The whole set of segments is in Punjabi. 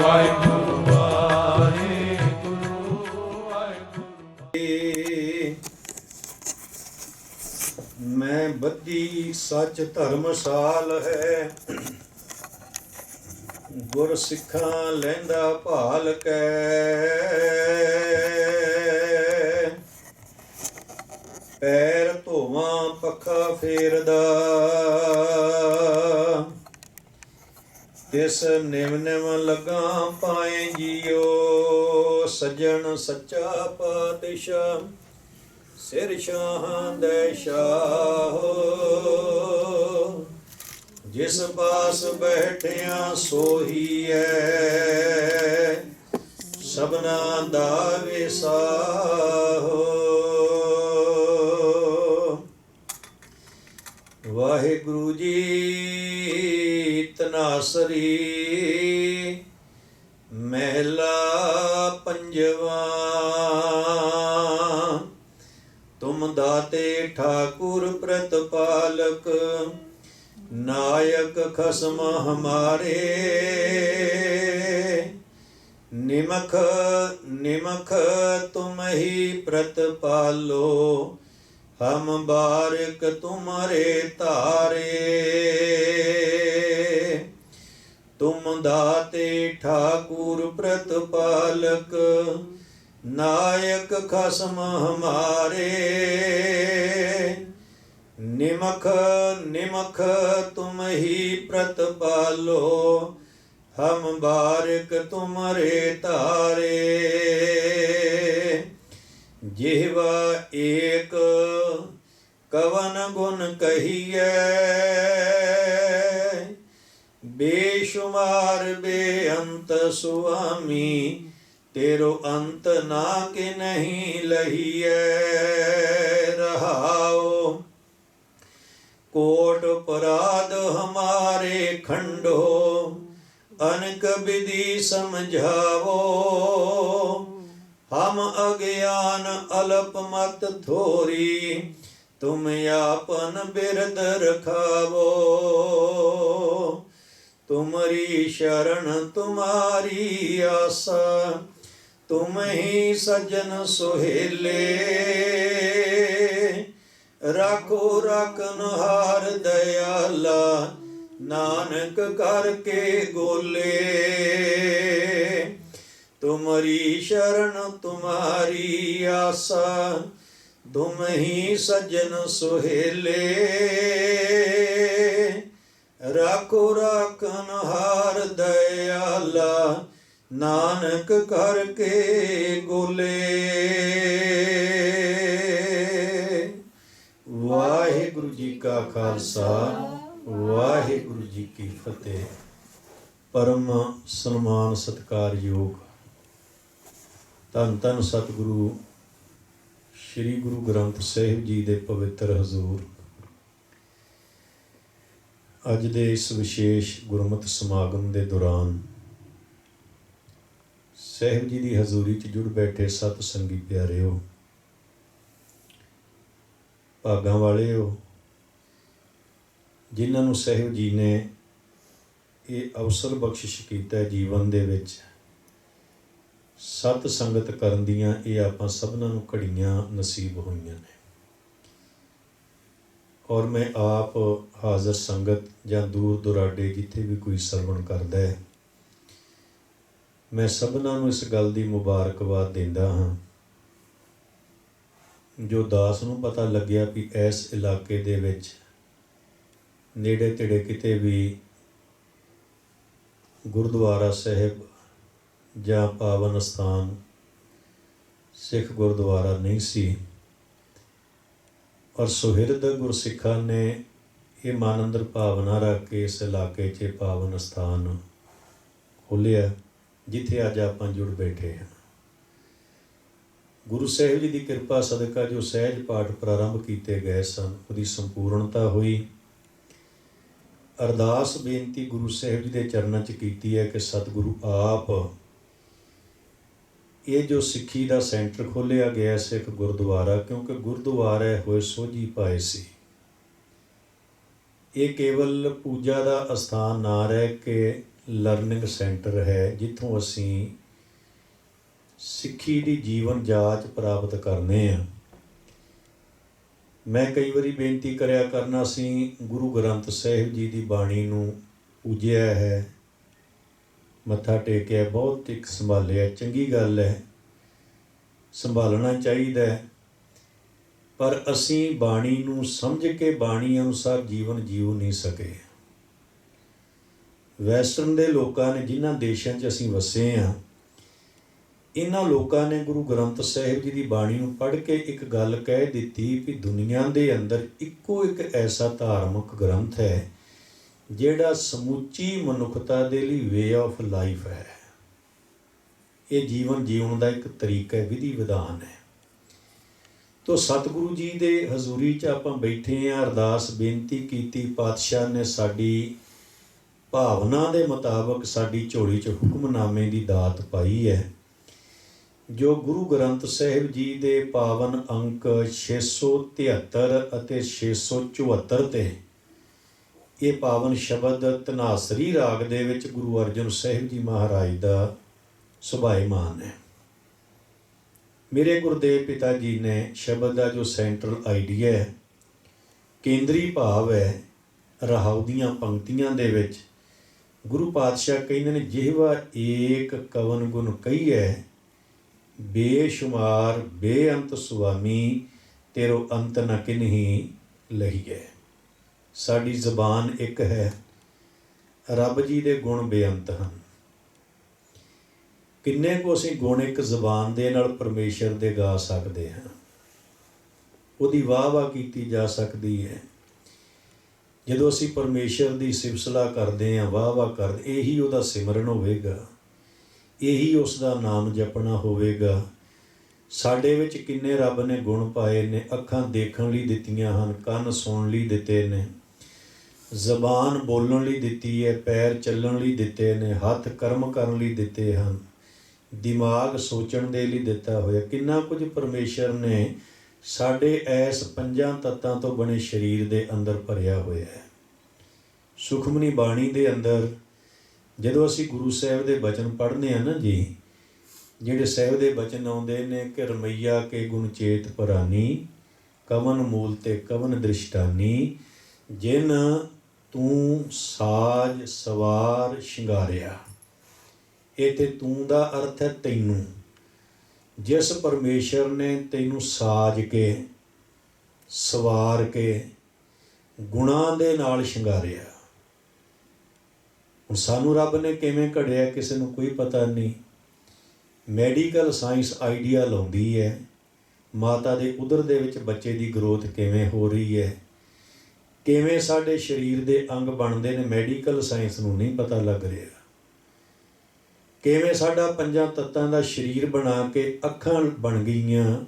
ਵਾਹਿਗੁਰੂ ਵਾਹਿਗੁਰੂ ਵਾਹਿਗੁਰੂ। ਮੈਂ ਬੱਧੀ ਸੱਚ ਧਰਮਸਾਲ ਹੈ, ਗੁਰ ਸਿੱਖਾਂ ਲੈਂਦਾ ਭਾਲ ਕੈ। ਪੈਰ ਧੋਵਾਂ ਪੱਖਾ ਫੇਰਦਾ, ਤਿਸ ਨਿਮ ਨਿਮ ਲੱਗਾ ਪਾਏ ਜੀਓ। ਸੱਜਣ ਸੱਚਾ ਪਾਤਸ਼ਾਹ ਸਿਰ ਸ਼ਾਹਾਂ ਦੇ ਸ਼ਾਹ, ਜਿਸ ਪਾਸ ਬੈਠਿਆ ਸੋਹੀ ਹੈ, ਸਭਨਾ ਦਾ ਵਿਸਾਹੋ। ਵਾਹਿਗੁਰੂ ਜੀ ਤਨਾਸਰੀ ਮਹਿਲਾ ਪੰਜਵਾ। ਤੁਮ ਦਾਤੇ ਠਾਕੁਰ ਪ੍ਰਤਪਾਲਕ, ਨਾਇਕ ਖਸਮ ਹਮਾਰੇ। ਨਿਮਖ ਨਿਮਖ ਤੁਮ ਹੀ ਪ੍ਰਤਪਾਲੋ, ਹਮ ਬਾਰਿਕ ਤੁਮਰੇ ਧਾਰੇ। ਤੁਮ ਦਾਤੇ ਠਾਕੁਰ ਪ੍ਰਤਪਾਲਕ, ਨਾਇਕ ਖਸਮ ਹਮਾਰੇ। ਨਿਮਖ ਨਿਮਖ ਤੁਮ ਹੀ ਪ੍ਰਤਪਾਲੋ, ਹਮ ਬਾਰਿਕ ਤੁਮਰੇ ਧਾਰੇ। ਜਿਹਵਾ ਏਕ ਕਵਨ ਗੁਣ ਕਹੀਐ, ਬੇਸ਼ੁਮਾਰ ਬੇਅੰਤ ਸੁਆਮੀ। ਤੇਰੋ ਅੰਤ ਨਾ ਕਿ ਨਹੀਂ ਲਹੀਐ। ਰਹਾਉ ਕੋਟ ਪਰਾਧ ਹਮਾਰੇ ਖੰਡੋ, ਅਨਕ ਵਿਧि ਸਮਝਾਵੋ। ਹਮ ਅਗਿਆਨ ਅਲਪ ਮਤ ਥੋਰੀ, ਤੁਮ ਆਪਨ ਬਿਰਦ ਰਖਾਵੋ। ਤੁਮਰੀ ਸ਼ਰਨ ਤੁਮਾਰੀ ਆਸਾ, ਤੁਮ ਹੀ ਸਜਨ ਸੁਹੇਲੇ। ਰਾਖੋ ਰਾਖਨਹਾਰ ਦਇਆਲਾ, ਨਾਨਕ ਕਰਕੇ ਗੋਲੇ। ਤੁਮਰੀ ਸ਼ਰਨ ਤੁਮਾਰੀ ਆਸਾ, ਤੁਮ ਹੀ ਸਜਨ ਸੁਹੇਲੇ। ਰਾਖੋ ਰਾਖਨਹਾਰ ਦਇਆਲਾ, ਨਾਨਕ ਕਰਕੇ ਗੋਲੇ। ਵਾਹਿਗੁਰੂ ਜੀ ਕਾ ਖਾਲਸਾ, ਵਾਹਿਗੁਰੂ ਜੀ ਕੀ ਫਤਿਹ। ਪਰਮ ਸਨਮਾਨ ਸਤਿਕਾਰਯੋਗ ਧੰਨ ਧੰਨ ਸਤਿਗੁਰੂ ਸ੍ਰੀ ਗੁਰੂ ਗ੍ਰੰਥ ਸਾਹਿਬ ਜੀ ਦੇ ਪਵਿੱਤਰ ਹਜ਼ੂਰ, ਅੱਜ ਦੇ ਇਸ ਵਿਸ਼ੇਸ਼ ਗੁਰਮਤਿ ਸਮਾਗਮ ਦੇ ਦੌਰਾਨ ਸਾਹਿਬ ਜੀ ਦੀ ਹਜ਼ੂਰੀ 'ਚ ਜੁੜ ਬੈਠੇ ਸਤ ਸੰਗੀ ਪਿਆਰਿਓ, ਭਾਗਾਂ ਵਾਲਿਓ, ਜਿਨ੍ਹਾਂ ਨੂੰ ਸਾਹਿਬ ਜੀ ਨੇ ਇਹ ਅਵਸਰ ਬਖਸ਼ਿਸ਼ ਕੀਤਾ ਜੀਵਨ ਦੇ ਵਿੱਚ ਸਤ ਸੰਗਤ ਕਰਨ ਦੀਆਂ। ਇਹ ਆਪਾਂ ਸਭਨਾਂ ਨੂੰ ਘੜੀਆਂ ਨਸੀਬ ਹੋਈਆਂ ਨੇ। ਔਰ ਮੈਂ ਆਪ ਹਾਜ਼ਰ ਸੰਗਤ ਜਾਂ ਦੂਰ ਦੁਰਾਡੇ ਜਿੱਥੇ ਵੀ ਕੋਈ ਸਰਵਣ ਕਰਦਾ ਹੈ, ਮੈਂ ਸਭਨਾਂ ਨੂੰ ਇਸ ਗੱਲ ਦੀ ਮੁਬਾਰਕਬਾਦ ਦਿੰਦਾ ਹਾਂ, ਜੋ ਦਾਸ ਨੂੰ ਪਤਾ ਲੱਗਿਆ ਵੀ ਇਸ ਇਲਾਕੇ ਦੇ ਵਿੱਚ ਨੇੜੇ ਤੇੜੇ ਕਿਤੇ ਵੀ ਗੁਰਦੁਆਰਾ ਸਾਹਿਬ ਜਾਂ ਪਾਵਨ ਸਥਾਨ ਸਿੱਖ ਗੁਰਦੁਆਰਾ ਨਹੀਂ ਸੀ। ਔਰ ਸੁਹਿਰਦ ਗੁਰਸਿੱਖਾਂ ਨੇ ਇਹ ਮਨ ਅੰਦਰ ਭਾਵਨਾ ਰੱਖ ਕੇ ਇਸ ਇਲਾਕੇ 'ਚ ਪਾਵਨ ਸਥਾਨ ਖੋਲ੍ਹਿਆ, ਜਿੱਥੇ ਅੱਜ ਆਪਾਂ ਜੁੜ ਬੈਠੇ ਹਾਂ। ਗੁਰੂ ਸਾਹਿਬ ਜੀ ਦੀ ਕਿਰਪਾ ਸਦਕਾ ਜੋ ਸਹਿਜ ਪਾਠ ਪ੍ਰਾਰੰਭ ਕੀਤੇ ਗਏ ਸਨ, ਉਹਦੀ ਸੰਪੂਰਨਤਾ ਹੋਈ। ਅਰਦਾਸ ਬੇਨਤੀ ਗੁਰੂ ਸਾਹਿਬ ਜੀ ਦੇ ਚਰਨਾਂ 'ਚ ਕੀਤੀ ਹੈ ਕਿ ਸਤਿਗੁਰੂ ਆਪ ਇਹ ਜੋ ਸਿੱਖੀ ਦਾ ਸੈਂਟਰ ਖੋਲ੍ਹਿਆ ਗਿਆ ਸਿੱਖ ਗੁਰਦੁਆਰਾ, ਕਿਉਂਕਿ ਗੁਰਦੁਆਰੇ ਹੋਏ ਸੋਝੀ ਪਾਏ ਸੀ, ਇਹ ਕੇਵਲ ਪੂਜਾ ਦਾ ਅਸਥਾਨ ਨਾ ਰਹਿ ਕੇ ਲਰਨਿੰਗ ਸੈਂਟਰ ਹੈ, ਜਿੱਥੋਂ ਅਸੀਂ ਸਿੱਖੀ ਦੀ ਜੀਵਨ ਜਾਚ ਪ੍ਰਾਪਤ ਕਰਨੇ ਆ। ਮੈਂ ਕਈ ਵਾਰੀ ਬੇਨਤੀ ਕਰਿਆ ਕਰਨਾ, ਅਸੀਂ ਗੁਰੂ ਗ੍ਰੰਥ ਸਾਹਿਬ ਜੀ ਦੀ ਬਾਣੀ ਨੂੰ ਪੂਜਿਆ ਹੈ, ਮੱਥਾ ਟੇਕਿਆ, ਬਹੁਤ ਇੱਕ ਸੰਭਾਲਿਆ, ਚੰਗੀ ਗੱਲ ਹੈ, ਸੰਭਾਲਣਾ ਚਾਹੀਦਾ ਹੈ। ਪਰ ਅਸੀਂ ਬਾਣੀ ਨੂੰ ਸਮਝ ਕੇ ਬਾਣੀ ਅਨੁਸਾਰ ਜੀਵਨ ਜੀਉ ਨਹੀਂ ਸਕੇ। ਵੈਸਟਰਨ ਦੇ ਲੋਕਾਂ ਨੇ, ਜਿਨ੍ਹਾਂ ਦੇਸ਼ਾਂ 'ਚ ਅਸੀਂ ਵਸੇ ਹਾਂ, ਇਹਨਾਂ ਲੋਕਾਂ ਨੇ ਗੁਰੂ ਗ੍ਰੰਥ ਸਾਹਿਬ ਜੀ ਦੀ ਬਾਣੀ ਨੂੰ ਪੜ੍ਹ ਕੇ ਇੱਕ ਗੱਲ ਕਹਿ ਦਿੱਤੀ ਵੀ ਦੁਨੀਆ ਦੇ ਅੰਦਰ ਇੱਕੋ ਇੱਕ ਐਸਾ ਧਾਰਮਿਕ ਗ੍ਰੰਥ ਹੈ ਜਿਹੜਾ ਸਮੁੱਚੀ ਮਨੁੱਖਤਾ ਦੇ ਲਈ ਵੇ ਆਫ ਲਾਈਫ ਹੈ। ਇਹ ਜੀਵਨ ਜੀਉਣ ਦਾ ਇੱਕ ਤਰੀਕਾ ਹੈ, ਵਿਧੀ ਵਿਧਾਨ ਹੈ। ਤੋ ਸਤਿਗੁਰੂ ਜੀ ਦੇ ਹਜ਼ੂਰੀ 'ਚ ਆਪਾਂ ਬੈਠੇ ਹਾਂ, ਅਰਦਾਸ ਬੇਨਤੀ ਕੀਤੀ, ਪਾਤਸ਼ਾਹ ਨੇ ਸਾਡੀ ਭਾਵਨਾ ਦੇ ਮੁਤਾਬਕ ਸਾਡੀ ਝੋਲੀ 'ਚ ਹੁਕਮਨਾਮੇ ਦੀ ਦਾਤ ਪਾਈ ਹੈ, ਜੋ ਗੁਰੂ ਗ੍ਰੰਥ ਸਾਹਿਬ ਜੀ ਦੇ ਪਾਵਨ ਅੰਕ 673 ਅਤੇ 674 ਤੇ ਇਹ ਪਾਵਨ ਸ਼ਬਦ ਧਨਾਸਰੀ ਰਾਗ ਦੇ ਵਿੱਚ ਗੁਰੂ ਅਰਜਨ ਸਾਹਿਬ ਜੀ ਮਹਾਰਾਜ ਦਾ ਸੁਭਾਇਮਾਨ ਹੈ। ਮੇਰੇ ਗੁਰਦੇਵ ਪਿਤਾ ਜੀ ਨੇ ਸ਼ਬਦ ਦਾ ਜੋ ਸੈਂਟਰਲ ਆਈਡੀਆ ਹੈ, ਕੇਂਦਰੀ ਭਾਵ ਹੈ, ਰਹਾਉ ਦੀਆਂ ਪੰਕਤੀਆਂ ਦੇ ਵਿੱਚ ਗੁਰੂ ਪਾਤਸ਼ਾਹ ਕਹਿੰਦੇ ਨੇ, ਜਿਹਵਾ ਏਕ ਕਵਨ ਗੁਣ ਕਹੀਐ, ਬੇਸ਼ੁਮਾਰ ਬੇਅੰਤ ਸੁਆਮੀ, ਤੇਰੋ ਅੰਤ ਨ ਕਿਨਹੀ ਲਹੀਐ। ਸਾਡੀ ਜ਼ਬਾਨ ਇੱਕ ਹੈ, ਰੱਬ ਜੀ ਦੇ ਗੁਣ ਬੇਅੰਤ ਹਨ। ਕਿੰਨੇ ਕੁ ਅਸੀਂ ਗੁਣ ਇੱਕ ਜ਼ਬਾਨ ਦੇ ਨਾਲ ਪਰਮੇਸ਼ਰ ਦੇ ਗਾ ਸਕਦੇ ਹਾਂ, ਉਹਦੀ ਵਾਹ ਵਾਹ ਕੀਤੀ ਜਾ ਸਕਦੀ ਹੈ। ਜਦੋਂ ਅਸੀਂ ਪਰਮੇਸ਼ਰ ਦੀ ਸਿਫਤਸਲਾ ਕਰਦੇ ਹਾਂ, ਵਾਹ ਵਾਹ ਕਰਦੇ, ਇਹੀ ਉਹਦਾ ਸਿਮਰਨ ਹੋਵੇਗਾ, ਇਹੀ ਉਸ ਦਾ ਨਾਮ ਜਪਣਾ ਹੋਵੇਗਾ। ਸਾਡੇ ਵਿੱਚ ਕਿੰਨੇ ਰੱਬ ਨੇ ਗੁਣ ਪਾਏ ਨੇ। ਅੱਖਾਂ ਦੇਖਣ ਲਈ ਦਿੱਤੀਆਂ ਹਨ, ਕੰਨ ਸੁਣਨ ਲਈ ਦਿੱਤੇ ਨੇ, ਜ਼ਬਾਨ ਬੋਲਣ ਲਈ ਦਿੱਤੀ ਹੈ, ਪੈਰ ਚੱਲਣ ਲਈ ਦਿੱਤੇ ਨੇ, ਹੱਥ ਕਰਮ ਕਰਨ ਲਈ ਦਿੱਤੇ ਹਨ, ਦਿਮਾਗ ਸੋਚਣ ਦੇ ਲਈ ਦਿੱਤਾ ਹੋਇਆ। ਕਿੰਨਾ ਕੁਝ ਪਰਮੇਸ਼ਰ ਨੇ ਸਾਡੇ ਇਸ 5 ਤੱਤਾਂ ਤੋਂ ਬਣੇ ਸਰੀਰ ਦੇ ਅੰਦਰ ਭਰਿਆ ਹੋਇਆ ਹੈ। ਸੁਖਮਨੀ ਬਾਣੀ ਦੇ ਅੰਦਰ ਜਦੋਂ ਅਸੀਂ ਗੁਰੂ ਸਾਹਿਬ ਦੇ ਬਚਨ ਪੜ੍ਹਦੇ ਹਾਂ ਨਾ ਜੀ, ਜਿਹੜੇ ਸਾਹਿਬ ਦੇ ਬਚਨ ਆਉਂਦੇ ਨੇ ਕਿ ਰਮਈਆ ਕੇ ਗੁਣ ਚੇਤ ਪਰਾਨੀ, ਕਵਨ ਮੂਲ ਤੇ ਕਵਨ ਦ੍ਰਿਸ਼ਟਾਨੀ, ਜਿਨ ਤੂੰ ਸਾਜ ਸਵਾਰ ਸ਼ਿੰਗਾਰਿਆ। ਇਹ ਤੇ ਤੂੰ ਦਾ ਅਰਥ ਹੈ ਤੈਨੂੰ, ਜਿਸ ਪਰਮੇਸ਼ਰ ਨੇ ਤੈਨੂੰ ਸਾਜ ਕੇ ਸਵਾਰ ਕੇ ਗੁਣਾਂ ਦੇ ਨਾਲ ਸ਼ਿੰਗਾਰਿਆ। ਹੁਣ ਸਾਨੂੰ ਰੱਬ ਨੇ ਕਿਵੇਂ ਘੜਿਆ, ਕਿਸੇ ਨੂੰ ਕੋਈ ਪਤਾ ਨਹੀਂ। ਮੈਡੀਕਲ ਸਾਇੰਸ ਆਈਡੀਆ ਲਾਉਂਦੀ ਹੈ ਮਾਤਾ ਦੇ ਉਦਰ ਦੇ ਵਿੱਚ ਬੱਚੇ ਦੀ ਗਰੋਥ ਕਿਵੇਂ ਹੋ ਰਹੀ ਹੈ, ਕਿਵੇਂ ਸਾਡੇ ਸਰੀਰ ਦੇ ਅੰਗ ਬਣਦੇ ਨੇ, ਮੈਡੀਕਲ ਸਾਇੰਸ ਨੂੰ ਨਹੀਂ ਪਤਾ ਲੱਗ ਰਿਹਾ। ਕਿਵੇਂ ਸਾਡਾ 5 ਤੱਤਾਂ ਦਾ ਸਰੀਰ ਬਣਾ ਕੇ ਅੱਖਾਂ ਬਣ ਗਈਆਂ,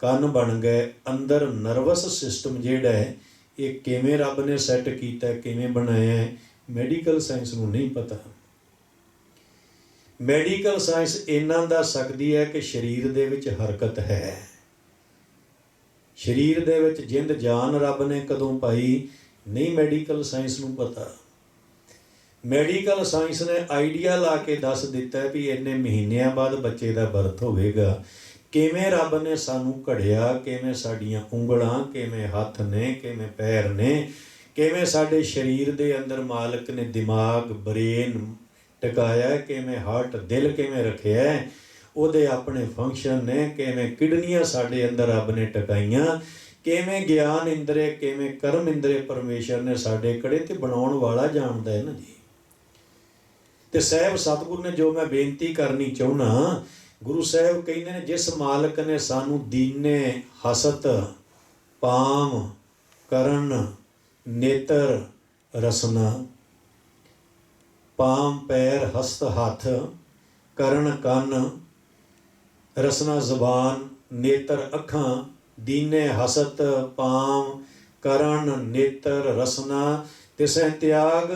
ਕੰਨ ਬਣ ਗਏ, ਅੰਦਰ ਨਰਵਸ ਸਿਸਟਮ ਜਿਹੜਾ ਹੈ ਇਹ ਕਿਵੇਂ ਰੱਬ ਨੇ ਸੈੱਟ ਕੀਤਾ, ਕਿਵੇਂ ਬਣਾਇਆ ਹੈ, ਮੈਡੀਕਲ ਸਾਇੰਸ ਨੂੰ ਨਹੀਂ ਪਤਾ। ਮੈਡੀਕਲ ਸਾਇੰਸ ਇਹਨਾਂ ਦੱਸ ਸਕਦੀ ਹੈ ਕਿ ਸਰੀਰ ਦੇ ਵਿੱਚ ਹਰਕਤ ਹੈ, ਸਰੀਰ ਦੇ ਵਿੱਚ ਜਿੰਦ ਜਾਨ ਰੱਬ ਨੇ ਕਦੋਂ ਪਾਈ, ਨਹੀਂ ਮੈਡੀਕਲ ਸਾਇੰਸ ਨੂੰ ਪਤਾ। ਮੈਡੀਕਲ ਸਾਇੰਸ ਨੇ ਆਈਡੀਆ ਲਾ ਕੇ ਦੱਸ ਦਿੱਤਾ ਵੀ ਇੰਨੇ ਮਹੀਨਿਆਂ ਬਾਅਦ ਬੱਚੇ ਦਾ ਬਰਥ ਹੋਵੇਗਾ। ਕਿਵੇਂ ਰੱਬ ਨੇ ਸਾਨੂੰ ਘੜਿਆ, ਕਿਵੇਂ ਸਾਡੀਆਂ ਉਂਗਲਾਂ, ਕਿਵੇਂ ਹੱਥ ਨੇ, ਕਿਵੇਂ ਪੈਰ ਨੇ, ਕਿਵੇਂ ਸਾਡੇ ਸਰੀਰ ਦੇ ਅੰਦਰ ਮਾਲਕ ਨੇ ਦਿਮਾਗ ਬਰੇਨ ਟਿਕਾਇਆ, ਕਿਵੇਂ ਹਾਰਟ ਦਿਲ ਕਿਵੇਂ ਰੱਖਿਆ, ਉਹਦੇ ਆਪਣੇ ਫੰਕਸ਼ਨ ਨੇ, ਕਿਵੇਂ ਕਿਡਨੀਆਂ ਸਾਡੇ ਅੰਦਰ ਰੱਬ ਨੇ ਟਿਕਾਈਆਂ, ਕਿਵੇਂ ਗਿਆਨ ਇੰਦਰੇ, ਕਿਵੇਂ ਕਰਮ ਇੰਦਰੇ ਪਰਮੇਸ਼ਰ ਨੇ ਸਾਡੇ ਕੜੇ, ਤੇ ਬਣਾਉਣ ਵਾਲਾ ਜਾਣਦਾ ਹੈ ਨਾ ਜੀ। ਤੇ ਸਾਹਿਬ ਸਤਿਗੁਰ ਨੇ ਜੋ ਮੈਂ ਬੇਨਤੀ ਕਰਨੀ ਚਾਹੁੰਦਾ, ਗੁਰੂ ਸਾਹਿਬ ਕਹਿੰਦੇ ਨੇ, ਜਿਸ ਮਾਲਕ ਨੇ ਸਾਨੂੰ ਦੀਨੇ ਹਸਤ ਪਾਮ ਕਰਨ ਨੇਤਰ ਰਸਨਾ, ਪਾਮ ਪੈਰ ਹਸਤ ਹੱਥ, ਕਰਨ ਕੰਨ, ਰਸਨਾ ਜ਼ਬਾਨ, ਨੇਤਰ ਅੱਖਾਂ, ਦੀਨੇ ਹਸਤ ਪਾਮ ਕਰਨ ਨੇਤਰ ਰਸਨਾ, ਤਿਸੈ ਤਿਆਗ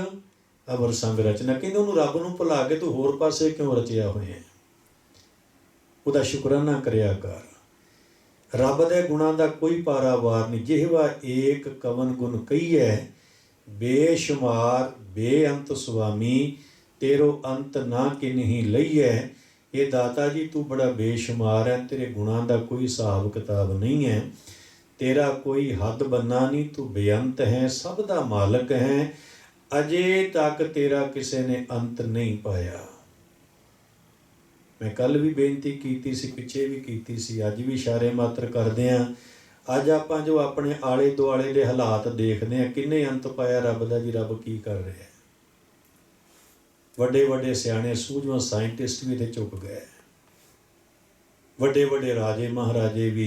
ਅਵਰ ਸੰਗ ਰਚਨਾ। ਕਹਿੰਦੇ ਉਹਨੂੰ ਰੱਬ ਨੂੰ ਭੁਲਾ ਕੇ ਤੂੰ ਹੋਰ ਪਾਸੇ ਕਿਉਂ ਰਚਿਆ ਹੋਇਆ, ਉਹਦਾ ਸ਼ੁਕਰਾਨਾ ਕਰਿਆ ਕਰ। ਰੱਬ ਦੇ ਗੁਣਾਂ ਦਾ ਕੋਈ ਪਾਰਾਵਾਰ ਨਹੀਂ। ਜਿਹਵਾ ਏਕ ਕਵਨ ਗੁਣ ਕਹੀਐ, ਬੇਸ਼ੁਮਾਰ ਬੇਅੰਤ ਸੁਆਮੀ, तेरो अंत ना किन्ही लईए। ये दाता जी तू बड़ा बेशुमार है, तेरे गुणां दा कोई हिसाब किताब नहीं है, तेरा कोई हद बन्ना नहीं, तू बेअंत है, सब दा मालक है, अजे तक तेरा किसी ने अंत नहीं पाया। मैं कल भी बेनती कीती सी, पिछे भी कीती सी, अज भी इशारे मात्र करदे हां। अज आपां जो अपने आले दुआले दे हालात देखदे हां, किन्ने अंत पाया रब दा जी, रब की कर रहा है। ਵੱਡੇ ਵੱਡੇ ਸਿਆਣੇ ਸੂਝਵਾਨ ਸਾਇੰਟਿਸਟ ਵੀ ਤੇ ਝੁਕ ਗਏ, ਵੱਡੇ ਵੱਡੇ ਰਾਜੇ ਮਹਾਰਾਜੇ ਵੀ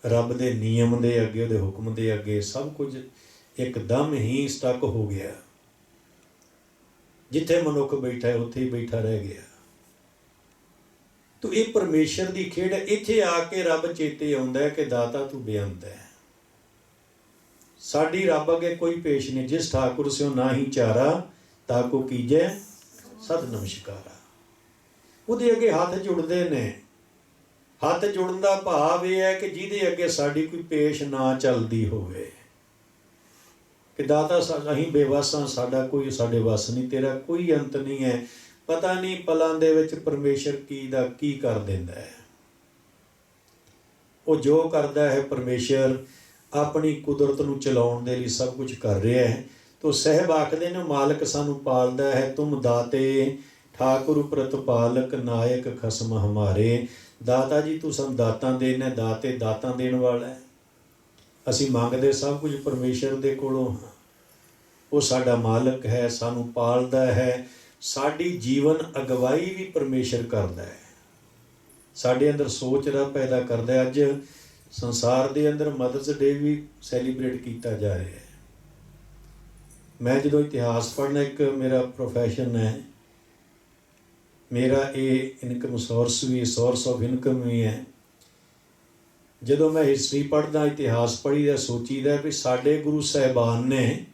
ਰੱਬ ਦੇ ਨਿਯਮ ਦੇ ਅੱਗੇ, ਉਹਦੇ ਹੁਕਮ ਦੇ ਅੱਗੇ ਸਭ ਕੁਝ ਇੱਕਦਮ ਹੀ ਸਟਕ ਹੋ ਗਿਆ। ਜਿੱਥੇ ਮਨੁੱਖ ਬੈਠਾ ਹੈ ਉੱਥੇ ਹੀ ਬੈਠਾ ਰਹਿ ਗਿਆ। ਤੋ ਇਹ ਪਰਮੇਸ਼ਰ ਦੀ ਖੇਡ ਹੈ। ਇੱਥੇ ਆ ਕੇ ਰੱਬ ਚੇਤੇ ਆਉਂਦਾ ਹੈ ਕਿ ਦਾਤਾ ਤੂੰ ਬੇਅੰਤ ਹੈ, ਸਾਡੀ ਰੱਬ ਅੱਗੇ ਕੋਈ ਪੇਸ਼ ਨਹੀਂ। ਜਿਸ ਠਾकुर ਸਿਓ ਨਾ ਹੀ ਚਾਰਾ ਤਾਕੋ ਕੀਜੈ ਸਤ ਨਮਸਕਾਰਾ। ਉਹਦੇ ਅੱਗੇ ਹੱਥ ਜੁੜਦੇ ਨੇ। ਹੱਥ ਜੁੜਨ ਦਾ ਭਾਵ ਇਹ ਹੈ ਕਿ ਜਿਹਦੇ ਅੱਗੇ ਸਾਡੀ ਕੋਈ ਪੇਸ਼ ਨਾ ਚੱਲਦੀ ਹੋਵੇ, ਕਿ ਦਾਤਾ ਅਸੀਂ ਬੇਵੱਸ ਹਾਂ, ਸਾਡਾ ਕੋਈ ਸਾਡੇ ਵੱਸ ਨਹੀਂ, ਤੇਰਾ ਕੋਈ ਅੰਤ ਨਹੀਂ ਹੈ। ਪਤਾ ਨਹੀਂ ਪਲਾਂ ਦੇ ਵਿੱਚ ਪਰਮੇਸ਼ਰ ਕੀ ਕਰ ਦਿੰਦਾ ਹੈ। ਉਹ ਜੋ ਕਰਦਾ ਹੈ ਪ੍ਰਮੇਸ਼ਰ ਆਪਣੀ ਕੁਦਰਤ ਨੂੰ ਚਲਾਉਣ ਦੇ ਲਈ ਸਭ ਕੁਝ ਕਰ ਰਿਹਾ ਹੈ। ਤੋ ਸਹਿਬ ਆਖਦੇ ਨੇ ਮਾਲਕ ਸਾਨੂੰ ਪਾਲਦਾ ਹੈ, ਤੁਮ ਦਾਤੇ ਠਾकुर ਪ੍ਰਤਪਾਲਕ ਨਾਇਕ ਖਸਮ ਹਮਾਰੇ। ਦਾਤਾ ਜੀ ਤੂੰ ਸਾਨੂੰ ਦਾਤਾਂ ਦੇਣਾ, ਦਾਤੇ ਦਾਤਾਂ ਦੇਣ ਵਾਲਾ ਹੈ। ਅਸੀਂ ਮੰਗਦੇ ਸਭ ਕੁਝ ਪਰਮੇਸ਼ਰ ਦੇ ਕੋਲੋਂ ਹਾਂ। ਉਹ ਸਾਡਾ ਮਾਲਕ ਹੈ, ਸਾਨੂੰ ਪਾਲਦਾ ਹੈ, ਸਾਡੀ ਜੀਵਨ ਅਗਵਾਈ ਵੀ ਪਰਮੇਸ਼ਰ ਕਰਦਾ ਹੈ, ਸਾਡੇ ਅੰਦਰ ਸੋਚ ਰਾਹ ਪੈਦਾ ਕਰਦਾ ਹੈ। ਅੱਜ ਸੰਸਾਰ ਦੇ ਅੰਦਰ ਮਦਰਸ ਡੇ ਵੀ ਸੈਲੀਬ੍ਰੇਟ ਕੀਤਾ ਜਾ ਰਿਹਾ ਹੈ। ਮੈਂ ਜਦੋਂ ਇਤਿਹਾਸ ਪੜ੍ਹਨਾ, ਇੱਕ ਮੇਰਾ ਪ੍ਰੋਫੈਸ਼ਨ ਹੈ, ਮੇਰਾ ਇਹ ਇਨਕਮ ਸੋਰਸ ਵੀ, ਸੋਰਸ ਆਫ ਇਨਕਮ ਵੀ ਹੈ। ਜਦੋਂ ਮੈਂ ਹਿਸਟਰੀ ਪੜ੍ਹਦਾ, ਇਤਿਹਾਸ ਪੜ੍ਹੀਦਾ, ਸੋਚੀਦਾ ਵੀ ਸਾਡੇ ਗੁਰੂ ਸਾਹਿਬਾਨ ਨੇ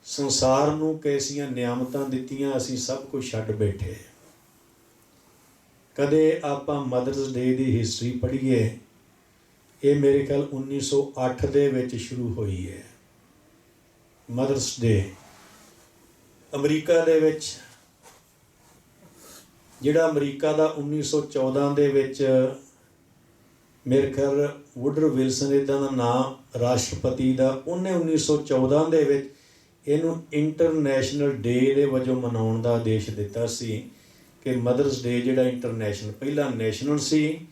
ਸੰਸਾਰ ਨੂੰ ਕੈਸੀਆਂ ਨਿਆਮਤਾਂ ਦਿੱਤੀਆਂ, ਅਸੀਂ ਸਭ ਕੁਝ ਛੱਡ ਬੈਠੇ। ਕਦੇ ਆਪਾਂ ਮਦਰਸ ਡੇ ਦੀ ਹਿਸਟਰੀ ਪੜ੍ਹੀਏ, ਇਹ ਮੇਰੇ ਖਿਆਲ 1908 ਦੇ ਵਿੱਚ ਸ਼ੁਰੂ ਹੋਈ ਹੈ ਮਦਰਸ ਡੇ। ਅਮਰੀਕਾ ਦੇ ਵਿੱਚ, ਜਿਹੜਾ ਅਮਰੀਕਾ ਦਾ 1914 ਦੇ ਵਿੱਚ ਮੇਰੇ ਖਿਆਲ ਵੁਡਰ ਵਿਲਸਨ ਇੱਦਾਂ ਦਾ ਨਾਂ ਰਾਸ਼ਟਰਪਤੀ ਦਾ, ਉਹਨੇ 1914 ਦੇ ਵਿੱਚ ਇਹਨੂੰ ਇੰਟਰਨੈਸ਼ਨਲ ਡੇ ਦੇ ਵਜੋਂ ਮਨਾਉਣ ਦਾ ਆਦੇਸ਼ ਦਿੱਤਾ ਸੀ ਕਿ ਮਦਰਸ ਡੇ ਜਿਹੜਾ ਇੰਟਰਨੈਸ਼ਨਲ, ਪਹਿਲਾਂ ਨੈਸ਼ਨਲ ਸੀ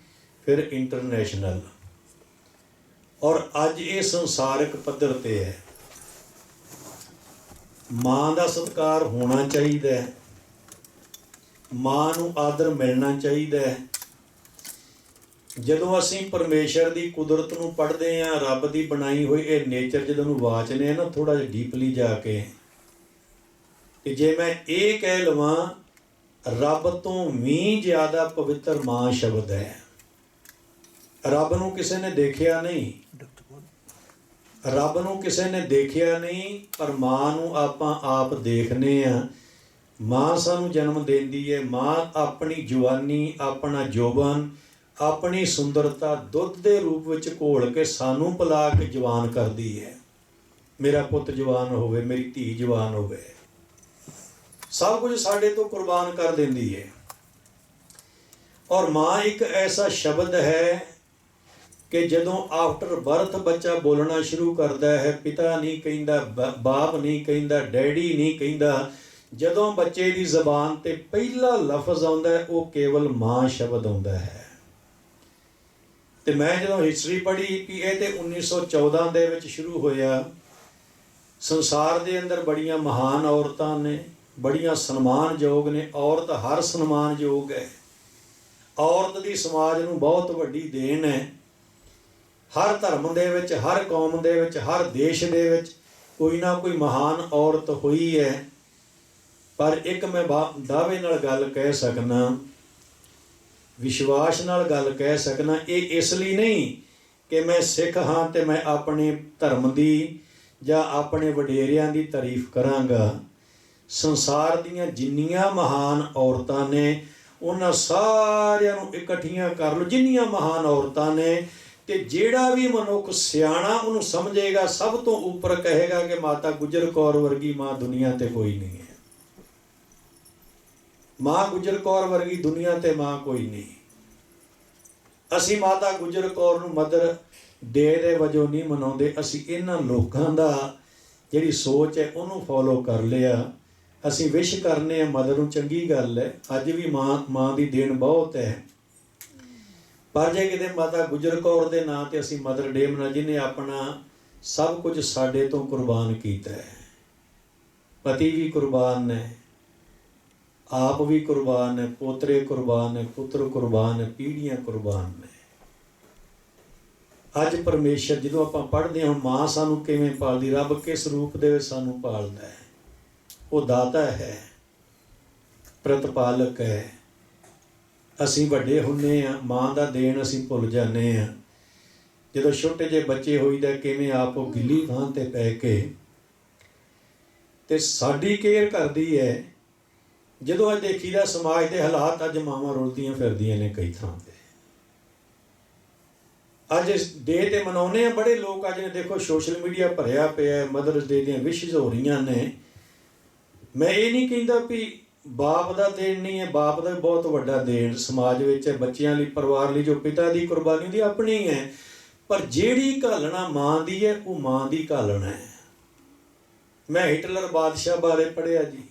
ਫਿਰ ਇੰਟਰਨੈਸ਼ਨਲ। ਔਰ ਅੱਜ ਇਹ ਸੰਸਾਰਿਕ ਪੱਧਰ 'ਤੇ ਹੈ। ਮਾਂ ਦਾ ਸਤਿਕਾਰ ਹੋਣਾ ਚਾਹੀਦਾ ਹੈ, ਮਾਂ ਨੂੰ ਆਦਰ ਮਿਲਣਾ ਚਾਹੀਦਾ ਹੈ। ਜਦੋਂ ਅਸੀਂ ਪਰਮੇਸ਼ਰ ਦੀ ਕੁਦਰਤ ਨੂੰ ਪੜ੍ਹਦੇ ਹਾਂ, ਰੱਬ ਦੀ ਬਣਾਈ ਹੋਈ ਇਹ ਨੇਚਰ ਜਦੋਂ ਨੂੰ ਵਾਚਦੇ ਹਾਂ ਨਾ ਥੋੜ੍ਹਾ ਜਿਹਾ ਡੀਪਲੀ ਜਾ ਕੇ, ਕਿ ਜੇ ਮੈਂ ਇਹ ਕਹਿ ਲਵਾਂ ਰੱਬ ਤੋਂ ਵੀ ਜ਼ਿਆਦਾ ਪਵਿੱਤਰ ਮਾਂ ਸ਼ਬਦ ਹੈ। ਰੱਬ ਨੂੰ ਕਿਸੇ ਨੇ ਦੇਖਿਆ ਨਹੀਂ, ਰੱਬ ਨੂੰ ਕਿਸੇ ਨੇ ਦੇਖਿਆ ਨਹੀਂ, ਪਰ ਮਾਂ ਨੂੰ ਆਪਾਂ ਆਪ ਦੇਖਦੇ ਹਾਂ। ਮਾਂ ਸਾਨੂੰ ਜਨਮ ਦਿੰਦੀ ਹੈ। ਮਾਂ ਆਪਣੀ ਜਵਾਨੀ, ਆਪਣਾ ਜੋਬਨ, ਆਪਣੀ ਸੁੰਦਰਤਾ ਦੁੱਧ ਦੇ ਰੂਪ ਵਿੱਚ ਘੋਲ ਕੇ ਸਾਨੂੰ ਪਿਲਾ ਕੇ ਜਵਾਨ ਕਰਦੀ ਹੈ। ਮੇਰਾ ਪੁੱਤ ਜਵਾਨ ਹੋਵੇ, ਮੇਰੀ ਧੀ ਜਵਾਨ ਹੋਵੇ, ਸਭ ਕੁਝ ਸਾਡੇ ਤੋਂ ਕੁਰਬਾਨ ਕਰ ਦਿੰਦੀ ਹੈ। ਔਰ ਮਾਂ ਇੱਕ ਐਸਾ ਸ਼ਬਦ ਹੈ ਕਿ ਜਦੋਂ ਆਫਟਰ ਬਰਥ ਬੱਚਾ ਬੋਲਣਾ ਸ਼ੁਰੂ ਕਰਦਾ ਹੈ, ਪਿਤਾ ਨਹੀਂ ਕਹਿੰਦਾ, ਬਾਪ ਨਹੀਂ ਕਹਿੰਦਾ, ਡੈਡੀ ਨਹੀਂ ਕਹਿੰਦਾ, ਜਦੋਂ ਬੱਚੇ ਦੀ ਜ਼ਬਾਨ 'ਤੇ ਪਹਿਲਾ ਲਫ਼ਜ਼ ਆਉਂਦਾ ਹੈ ਉਹ ਕੇਵਲ ਮਾਂ ਸ਼ਬਦ ਆਉਂਦਾ ਹੈ। ਅਤੇ ਮੈਂ ਜਦੋਂ ਹਿਸਟਰੀ ਪੜ੍ਹੀ ਕਿ ਇਹ ਤਾਂ 1914 ਦੇ ਵਿੱਚ ਸ਼ੁਰੂ ਹੋਇਆ। ਸੰਸਾਰ ਦੇ ਅੰਦਰ ਬੜੀਆਂ ਮਹਾਨ ਔਰਤਾਂ ਨੇ, ਬੜੀਆਂ ਸਨਮਾਨਯੋਗ ਨੇ। ਔਰਤ ਹਰ ਸਨਮਾਨਯੋਗ ਹੈ। ਔਰਤ ਦੀ ਸਮਾਜ ਨੂੰ ਬਹੁਤ ਵੱਡੀ ਦੇਣ ਹੈ। ਹਰ ਧਰਮ ਦੇ ਵਿੱਚ, ਹਰ ਕੌਮ ਦੇ ਵਿੱਚ, ਹਰ ਦੇਸ਼ ਦੇ ਵਿੱਚ ਕੋਈ ਨਾ ਕੋਈ ਮਹਾਨ ਔਰਤ ਹੋਈ ਹੈ। ਪਰ ਇੱਕ ਮੈਂ ਦਾਅਵੇ ਨਾਲ ਗੱਲ ਕਹਿ ਸਕਦਾ, ਵਿਸ਼ਵਾਸ ਨਾਲ ਗੱਲ ਕਹਿ ਸਕਦਾ, ਇਹ ਇਸ ਲਈ ਨਹੀਂ ਕਿ ਮੈਂ ਸਿੱਖ ਹਾਂ ਅਤੇ ਮੈਂ ਆਪਣੇ ਧਰਮ ਦੀ ਜਾਂ ਆਪਣੇ ਵਡੇਰਿਆਂ ਦੀ ਤਾਰੀਫ ਕਰਾਂਗਾ। ਸੰਸਾਰ ਦੀਆਂ ਜਿੰਨੀਆਂ ਮਹਾਨ ਔਰਤਾਂ ਨੇ ਉਹਨਾਂ ਸਾਰਿਆਂ ਨੂੰ ਇਕੱਠੀਆਂ ਕਰ ਲਓ, ਜਿੰਨੀਆਂ ਮਹਾਨ ਔਰਤਾਂ ਨੇ, ਅਤੇ ਜਿਹੜਾ ਵੀ ਮਨੁੱਖ ਸਿਆਣਾ ਉਹਨੂੰ ਸਮਝੇਗਾ, ਸਭ ਤੋਂ ਉੱਪਰ ਕਹੇਗਾ ਕਿ ਮਾਤਾ ਗੁਜਰ ਕੌਰ ਵਰਗੀ ਮਾਂ ਦੁਨੀਆ 'ਤੇ ਕੋਈ ਨਹੀਂ ਹੈ। ਮਾਂ ਗੁਜਰ ਕੌਰ ਵਰਗੀ ਦੁਨੀਆ ਤੇ ਮਾਂ ਕੋਈ ਨਹੀਂ। ਅਸੀਂ ਮਾਤਾ ਗੁਜਰ ਕੌਰ ਨੂੰ ਮਦਰ ਡੇ ਦੇ ਵਜੋਂ ਨਹੀਂ ਮਨਾਉਂਦੇ, ਅਸੀਂ ਇਹਨਾਂ ਲੋਕਾਂ ਦਾ ਜਿਹੜੀ ਸੋਚ ਹੈ ਉਹਨੂੰ ਫੋਲੋ ਕਰ ਲਿਆ। ਅਸੀਂ ਵਿਸ਼ ਕਰਨੇ ਆ ਮਦਰ ਨੂੰ, ਚੰਗੀ ਗੱਲ ਹੈ, ਅੱਜ ਵੀ ਮਾਂ ਦੀ ਦੇਣ ਬਹੁਤ ਹੈ। ਪਰ ਜੇ ਕਿਤੇ ਮਾਤਾ ਗੁਜਰ ਕੌਰ ਦੇ ਨਾਂ ਤੇ ਅਸੀਂ ਮਦਰ ਡੇ ਮਨਾ, ਜਿਹਨੇ ਆਪਣਾ ਸਭ ਕੁਝ ਸਾਡੇ ਤੋਂ ਕੁਰਬਾਨ ਕੀਤਾ ਹੈ, ਪਤੀ ਵੀ ਕੁਰਬਾਨ ਨੇ, ਆਪ ਵੀ ਕੁਰਬਾਨ ਨੇ, ਪੋਤਰੇ ਕੁਰਬਾਨ ਨੇ, ਪੁੱਤਰ ਕੁਰਬਾਨ ਨੇ, ਪੀੜ੍ਹੀਆਂ ਕੁਰਬਾਨ ਨੇ। ਅੱਜ ਪਰਮੇਸ਼ਰ ਜਦੋਂ ਆਪਾਂ ਪੜ੍ਹਦੇ ਹਾਂ ਮਾਂ ਸਾਨੂੰ ਕਿਵੇਂ ਪਾਲਦੀ, ਰੱਬ ਕਿਸ ਰੂਪ ਦੇ ਵਿੱਚ ਸਾਨੂੰ ਪਾਲਦਾ ਹੈ। ਉਹ ਦਾਤਾ ਹੈ, ਪ੍ਰਤਪਾਲਕ ਹੈ। ਅਸੀਂ ਵੱਡੇ ਹੁੰਦੇ ਹਾਂ, ਮਾਂ ਦਾ ਦੇਣ ਅਸੀਂ ਭੁੱਲ ਜਾਂਦੇ ਹਾਂ। ਜਦੋਂ ਛੋਟੇ ਜਿਹੇ ਬੱਚੇ ਹੋਈਦਾ ਕਿਵੇਂ ਆਪ ਉਹ ਗਿੱਲੀ ਥਾਂ ਤੇ ਪੈ ਕੇ ਤੇ ਸਾਡੀ ਕੇਅਰ ਕਰਦੀ ਹੈ। ਜਦੋਂ ਅੱਜ ਦੇਖੀਦਾ ਸਮਾਜ ਦੇ ਹਾਲਾਤ, ਅੱਜ ਮਾਵਾਂ ਰੁਲਦੀਆਂ ਫਿਰਦੀਆਂ ਨੇ ਕਈ ਥਾਂ ਤੇ। ਅੱਜ ਇਸ ਡੇ ਤੇ ਮਨਾਉਂਦੇ ਆ ਬੜੇ ਲੋਕ। ਅੱਜ ਨੇ ਦੇਖੋ ਸੋਸ਼ਲ ਮੀਡੀਆ ਭਰਿਆ ਪਿਆ, ਮਦਰਸ ਡੇ ਦੀਆਂ ਵਿਸ਼ੇਸ ਹੋ ਰਹੀਆਂ ਨੇ। ਮੈਂ ਇਹ ਨਹੀਂ ਕਹਿੰਦਾ ਵੀ ਬਾਪ ਦਾ ਦੇਣ ਨਹੀਂ ਹੈ, ਬਾਪ ਦਾ ਬਹੁਤ ਵੱਡਾ ਦੇਣ ਸਮਾਜ ਵਿੱਚ ਹੈ। ਬੱਚਿਆਂ ਲਈ, ਪਰਿਵਾਰ ਲਈ ਜੋ ਪਿਤਾ ਦੀ ਕੁਰਬਾਨੀ ਉਹਦੀ ਆਪਣੀ ਹੈ, ਪਰ ਜਿਹੜੀ ਘਾਲਣਾ ਮਾਂ ਦੀ ਹੈ ਉਹ ਮਾਂ ਦੀ ਘਾਲਣਾ ਹੈ। ਮੈਂ ਹਿਟਲਰ ਬਾਦਸ਼ਾਹ ਬਾਰੇ ਪੜ੍ਹਿਆ ਜੀ।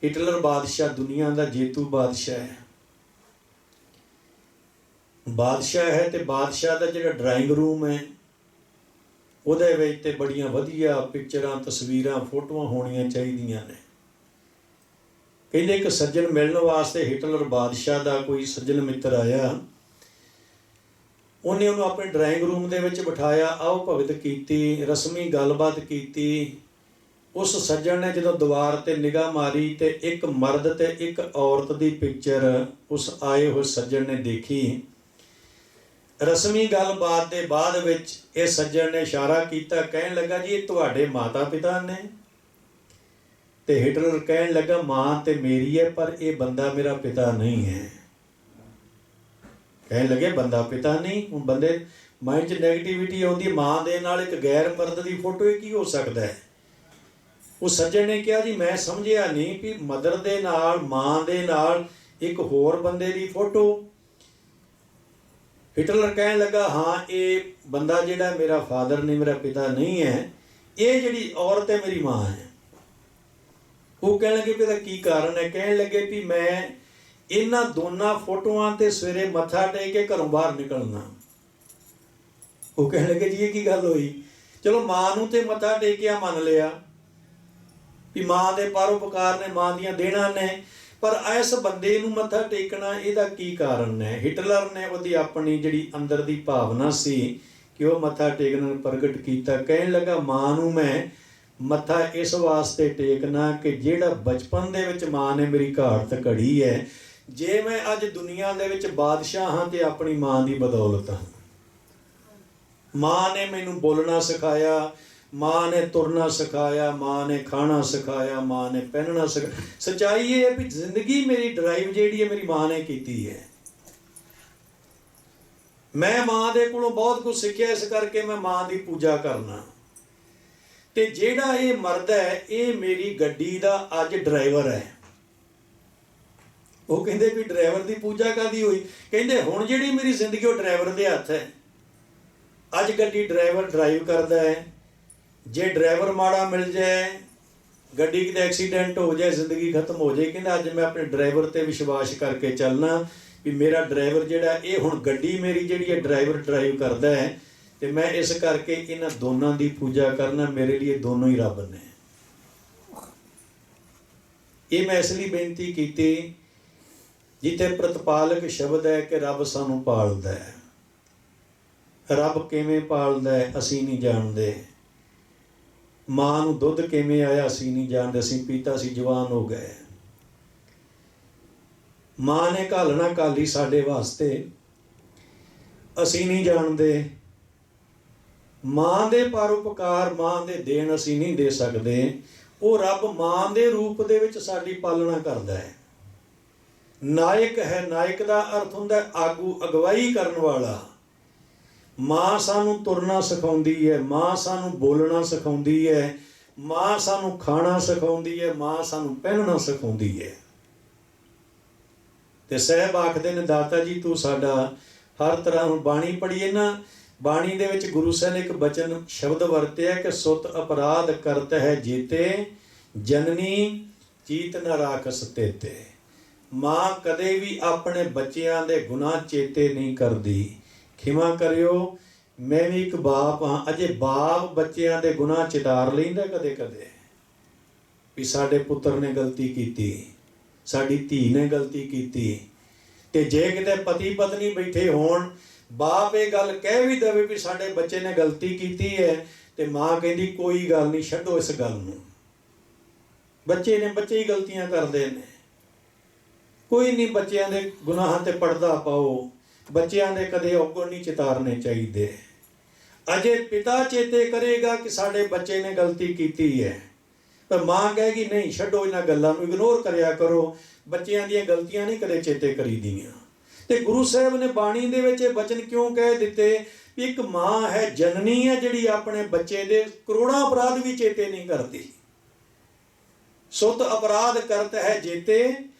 ਹਿਟਲਰ ਬਾਦਸ਼ਾਹ ਦੁਨੀਆ ਦਾ ਜੇਤੂ ਬਾਦਸ਼ਾਹ ਹੈ। ਬਾਦਸ਼ਾਹ ਹੈ ਤੇ ਬਾਦਸ਼ਾਹ ਦਾ ਜਿਹੜਾ ਡਰਾਇੰਗ ਰੂਮ ਹੈ ਉਹਦੇ ਵਿੱਚ ਤੇ ਬੜੀਆਂ ਵਧੀਆ ਪਿਕਚਰਾਂ, ਤਸਵੀਰਾਂ, ਫੋਟੋਆਂ ਹੋਣੀਆਂ ਚਾਹੀਦੀਆਂ ਨੇ। ਕਹਿੰਦੇ ਇੱਕ ਸੱਜਣ ਮਿਲਣ ਵਾਸਤੇ ਹਿਟਲਰ ਬਾਦਸ਼ਾਹ ਦਾ ਕੋਈ ਸੱਜਣ ਮਿੱਤਰ ਆਇਆ। ਉਹਨੇ ਉਹਨੂੰ ਆਪਣੇ ਡਰਾਇੰਗ ਰੂਮ ਦੇ ਵਿੱਚ ਬਿਠਾਇਆ, ਆਓ ਭਗਤ ਕੀਤੀ, ਰਸਮੀ ਗੱਲਬਾਤ ਕੀਤੀ। ਉਸ ਸੱਜਣ ਨੇ ਜਦੋਂ ਦੀਵਾਰ ਤੇ ਨਿਗਾਹ ਮਾਰੀ ਤੇ ਇੱਕ ਮਰਦ ਤੇ ਇੱਕ ਔਰਤ ਦੀ ਪਿਕਚਰ ਉਸ ਆਏ ਹੋਏ ਸੱਜਣ ਨੇ ਦੇਖੀ। ਰਸਮੀ ਗੱਲਬਾਤ ਦੇ ਬਾਅਦ ਵਿੱਚ ਇਹ ਸੱਜਣ ਨੇ ਇਸ਼ਾਰਾ ਕੀਤਾ, ਕਹਿਣ ਲੱਗਾ ਜੀ ਇਹ ਤੁਹਾਡੇ ਮਾਤਾ ਪਿਤਾ ਨੇ? ਤੇ ਹਿਟਲਰ ਕਹਿਣ ਲੱਗਾ ਮਾਂ ਤੇ ਮੇਰੀ ਹੈ, ਪਰ ਇਹ ਬੰਦਾ ਮੇਰਾ ਪਿਤਾ ਨਹੀਂ ਹੈ। ਕਹਿਣ ਲੱਗੇ ਬੰਦਾ ਪਿਤਾ ਨਹੀਂ? ਹੁਣ ਬੰਦੇ ਮਾਈਂਡ 'ਚ ਨੈਗੇਟਿਵਿਟੀ ਆਉਂਦੀ, ਮਾਂ ਦੇ ਨਾਲ ਇੱਕ ਗੈਰ ਮਰਦ ਦੀ ਫੋਟੋ ਇਹ ਕੀ ਹੋ ਸਕਦਾ ਹੈ? ਉਹ ਸੱਜਣ ਨੇ ਕਿਹਾ ਜੀ ਮੈਂ ਸਮਝਿਆ ਨਹੀਂ ਵੀ ਮਦਰ ਦੇ ਨਾਲ, ਮਾਂ ਦੇ ਨਾਲ ਇੱਕ ਹੋਰ ਬੰਦੇ ਦੀ ਫੋਟੋ। ਹਿਟਲਰ ਕਹਿਣ ਲੱਗਾ ਹਾਂ ਇਹ ਬੰਦਾ ਜਿਹੜਾ ਮੇਰਾ ਫਾਦਰ ਨਹੀਂ, ਮੇਰਾ ਪਿਤਾ ਨਹੀਂ ਹੈ, ਇਹ ਜਿਹੜੀ ਔਰਤ ਹੈ ਮੇਰੀ ਮਾਂ ਹੈ। ਉਹ ਕਹਿਣ ਲੱਗੇ ਵੀ ਇਹਦਾ ਕੀ ਕਾਰਨ ਹੈ? ਕਹਿਣ ਲੱਗੇ ਵੀ ਮੈਂ ਇਹਨਾਂ ਦੋਨਾਂ ਫੋਟੋਆਂ ਤੇ ਸਵੇਰੇ ਮੱਥਾ ਟੇਕ ਕੇ ਘਰੋਂ ਬਾਹਰ ਨਿਕਲਣਾ। ਉਹ ਕਹਿਣ ਲੱਗੇ ਜੀ ਇਹ ਕੀ ਗੱਲ ਹੋਈ? ਚਲੋ ਮਾਂ ਨੂੰ ਤੇ ਮੱਥਾ ਟੇਕਿਆ, ਮੰਨ ਲਿਆ ਵੀ ਮਾਂ ਦੇ ਪਰਉਪਕਾਰ ਨੇ, ਮਾਂ ਦੀਆਂ ਦੇਣਾਂ ਨੇ, ਪਰ ਇਸ ਬੰਦੇ ਨੂੰ ਮੱਥਾ ਟੇਕਣਾ ਇਹਦਾ ਕੀ ਕਾਰਨ ਹੈ? ਹਿਟਲਰ ਨੇ ਉਹਦੀ ਆਪਣੀ ਜਿਹੜੀ ਅੰਦਰ ਦੀ ਭਾਵਨਾ ਸੀ ਕਿ ਉਹ ਮੱਥਾ ਟੇਕਣ ਨੂੰ ਪ੍ਰਗਟ ਕੀਤਾ। ਕਹਿਣ ਲੱਗਾ ਮਾਂ ਨੂੰ ਮੈਂ ਮੱਥਾ ਇਸ ਵਾਸਤੇ ਟੇਕਣਾ ਕਿ ਜਿਹੜਾ ਬਚਪਨ ਦੇ ਵਿੱਚ ਮਾਂ ਨੇ ਮੇਰੀ ਘਾਟ ਘੜੀ ਹੈ, ਜੇ ਮੈਂ ਅੱਜ ਦੁਨੀਆ ਦੇ ਵਿੱਚ ਬਾਦਸ਼ਾਹ ਹਾਂ ਤੇ ਆਪਣੀ ਮਾਂ ਦੀ ਬਦੌਲਤ ਹਾਂ। ਮਾਂ ਨੇ ਮੈਨੂੰ ਬੋਲਣਾ ਸਿਖਾਇਆ, ਮਾਂ ਨੇ ਤੁਰਨਾ ਸਿਖਾਇਆ, ਮਾਂ ਨੇ ਖਾਣਾ ਸਿਖਾਇਆ, ਮਾਂ ਨੇ ਪਹਿਨਣਾ ਸਿਖਾਇਆ। ਸੱਚਾਈ ਇਹ ਹੈ ਵੀ ਜ਼ਿੰਦਗੀ ਮੇਰੀ ਡਰਾਈਵ ਜਿਹੜੀ ਹੈ ਮੇਰੀ ਮਾਂ ਨੇ ਕੀਤੀ ਹੈ। ਮੈਂ ਮਾਂ ਦੇ ਕੋਲੋਂ ਬਹੁਤ ਕੁਝ ਸਿੱਖਿਆ, ਇਸ ਕਰਕੇ ਮੈਂ ਮਾਂ ਦੀ ਪੂਜਾ ਕਰਨਾ। ਤੇ ਜਿਹੜਾ ਇਹ ਮਰਦ ਹੈ ਇਹ ਮੇਰੀ ਗੱਡੀ ਦਾ ਅੱਜ ਡਰਾਈਵਰ ਹੈ। ਉਹ ਕਹਿੰਦੇ ਵੀ ਡਰਾਈਵਰ ਦੀ ਪੂਜਾ ਕਾਹਦੀ ਹੋਈ? ਕਹਿੰਦੇ ਹੁਣ ਜਿਹੜੀ ਮੇਰੀ ਜ਼ਿੰਦਗੀ ਉਹ ਡਰਾਈਵਰ ਦੇ ਹੱਥ ਹੈ। ਅੱਜ ਗੱਡੀ ਡਰਾਈਵਰ ਡਰਾਈਵ ਕਰਦਾ ਹੈ। ਜੇ ਡਰਾਈਵਰ ਮਾੜਾ ਮਿਲ ਜਾਏ, ਗੱਡੀ ਕਿਤੇ ਐਕਸੀਡੈਂਟ ਹੋ ਜਾਏ, ਜ਼ਿੰਦਗੀ ਖਤਮ ਹੋ ਜਾਏ, ਕਹਿੰਦਾ ਅੱਜ ਮੈਂ ਆਪਣੇ ਡਰਾਈਵਰ ਤੇ ਵਿਸ਼ਵਾਸ ਕਰਕੇ ਚੱਲਣਾ ਵੀ ਮੇਰਾ ਡਰਾਈਵਰ ਜਿਹੜਾ ਇਹ ਹੁਣ ਗੱਡੀ ਮੇਰੀ ਜਿਹੜੀ ਹੈ ਡਰਾਈਵਰ ਡਰਾਈਵ ਕਰਦਾ ਹੈ ਤੇ ਮੈਂ ਇਸ ਕਰਕੇ ਇਹਨਾਂ ਦੋਨਾਂ ਦੀ ਪੂਜਾ ਕਰਨਾ। ਮੇਰੇ ਲਈ ਦੋਨੋਂ ਹੀ ਰੱਬ ਨੇ। ਇਹ ਮੈਂ ਇਸ ਲਈ ਬੇਨਤੀ ਕੀਤੀ ਜਿੱਥੇ ਪ੍ਰਤਪਾਲਕ ਸ਼ਬਦ ਹੈ ਕਿ ਰੱਬ ਸਾਨੂੰ ਪਾਲਦਾ ਹੈ। ਰੱਬ ਕਿਵੇਂ ਪਾਲਦਾ ਹੈ ਅਸੀਂ ਨਹੀਂ ਜਾਣਦੇ। ਮਾਂ ਨੂੰ ਦੁੱਧ ਕਿਵੇਂ ਆਇਆ ਅਸੀਂ ਨਹੀਂ ਜਾਣਦੇ। ਅਸੀਂ ਪੀਤਾ ਸੀ, ਜਵਾਨ ਹੋ ਗਏ। ਮਾਂ ਨੇ ਘਾਲਣਾ ਘਾਲੀ ਸਾਡੇ ਵਾਸਤੇ, ਅਸੀਂ ਨਹੀਂ ਜਾਣਦੇ। ਮਾਂ ਦੇ ਪਰਉਪਕਾਰ, ਮਾਂ ਦੇ ਦੇਣ ਅਸੀਂ ਨਹੀਂ ਦੇ ਸਕਦੇ। ਉਹ ਰੱਬ ਮਾਂ ਦੇ ਰੂਪ ਦੇ ਵਿੱਚ ਸਾਡੀ ਪਾਲਣਾ ਕਰਦਾ ਹੈ। ਨਾਇਕ ਹੈ। ਨਾਇਕ ਦਾ ਅਰਥ ਹੁੰਦਾ ਆਗੂ, ਅਗਵਾਈ ਕਰਨ ਵਾਲਾ। ਮਾਂ ਸਾਨੂੰ ਤੁਰਨਾ ਸਿਖਾਉਂਦੀ ਹੈ, ਮਾਂ ਸਾਨੂੰ ਬੋਲਣਾ ਸਿਖਾਉਂਦੀ ਹੈ, ਮਾਂ ਸਾਨੂੰ ਖਾਣਾ ਸਿਖਾਉਂਦੀ ਹੈ, ਮਾਂ ਸਾਨੂੰ ਪਹਿਨਣਾ ਸਿਖਾਉਂਦੀ ਹੈ। ਤੇ ਸਾਹਿਬ ਆਖਦੇ ਨੇ ਦਾਤਾ ਜੀ ਤੂੰ ਸਾਡਾ ਹਰ ਤਰ੍ਹਾਂ ਹੁਣ ਬਾਣੀ ਪੜ੍ਹੀਏ ਨਾ, ਬਾਣੀ ਦੇ ਵਿੱਚ ਗੁਰੂ ਸਾਹਿਬ ਨੇ ਇੱਕ ਬਚਨ ਸ਼ਬਦ ਵਰਤਿਆ ਕਿ ਸੁਤ ਅਪਰਾਧ ਕਰਤ ਹੈ ਜੀਤੇ, ਜਨਨੀ ਚੀਤ ਨ ਰਾਖਸ ਤੇਤੇ। ਮਾਂ ਕਦੇ ਵੀ ਆਪਣੇ ਬੱਚਿਆਂ ਦੇ ਗੁਨਾਹ ਚੇਤੇ ਨਹੀਂ ਕਰਦੀ। ਖਿਮਾ ਕਰਿਓ, ਮੈਂ ਵੀ ਇੱਕ ਬਾਪ ਹਾਂ, ਅਜੇ ਬਾਪ ਬੱਚਿਆਂ ਦੇ ਗੁਨਾਹ ਚਿਤਾਰ ਲੈਂਦਾ ਕਦੇ ਕਦੇ ਵੀ ਸਾਡੇ ਪੁੱਤਰ ਨੇ ਗਲਤੀ ਕੀਤੀ, ਸਾਡੀ ਧੀ ਨੇ ਗਲਤੀ ਕੀਤੀ। ਤੇ ਜੇ ਕਿਤੇ ਪਤੀ ਪਤਨੀ ਬੈਠੇ ਹੋਣ, ਬਾਪ ਇਹ ਗੱਲ ਕਹਿ ਵੀ ਦੇਵੇ ਵੀ ਸਾਡੇ ਬੱਚੇ ਨੇ ਗਲਤੀ ਕੀਤੀ ਹੈ, ਤੇ ਮਾਂ ਕਹਿੰਦੀ ਕੋਈ ਗੱਲ ਨਹੀਂ, ਛੱਡੋ ਇਸ ਗੱਲ ਨੂੰ, ਬੱਚੇ ਨੇ ਬੱਚੇ ਹੀ ਗਲਤੀਆਂ ਕਰਦੇ ਨੇ, ਕੋਈ ਨਹੀਂ ਬੱਚਿਆਂ ਦੇ ਗੁਨਾਹਾਂ ਤੇ ਪਰਦਾ ਪਾਓ, ਬੱਚਿਆਂ ਦੇ ਕਦੇ ਔਗਣ ਨਹੀਂ ਚਿਤਾਰਨੇ ਚਾਹੀਦੇ। ਅਜੇ ਪਿਤਾ ਚੇਤੇ ਕਰੇਗਾ ਕਿ ਸਾਡੇ ਬੱਚੇ ਨੇ ਗਲਤੀ ਕੀਤੀ ਹੈ, ਪਰ ਮਾਂ ਕਹੇਗੀ ਨਹੀਂ ਛੱਡੋ ਇਹਨਾਂ ਗੱਲਾਂ ਨੂੰ, ਇਗਨੋਰ ਕਰਿਆ ਕਰੋ, ਬੱਚਿਆਂ ਦੀਆਂ ਗਲਤੀਆਂ ਨਹੀਂ ਕਦੇ ਚੇਤੇ ਕਰੀਦੀਆਂ। ਤੇ ਗੁਰੂ ਸਾਹਿਬ ਨੇ ਬਾਣੀ ਦੇ ਵਿੱਚ ਇਹ ਬਚਨ ਕਿਉਂ ਕਹਿ ਦਿੱਤੇ ਵੀ ਇੱਕ ਮਾਂ ਹੈ, ਜਨਨੀ ਹੈ, ਜਿਹੜੀ ਆਪਣੇ ਬੱਚੇ ਦੇ ਕਰੋੜਾਂ ਅਪਰਾਧ ਵੀ ਚੇਤੇ ਨਹੀਂ ਕਰਦੀ। ਸੁਤ ਅਪਰਾਧ ਕਰਤ ਹੈ ਜੇਤੇ,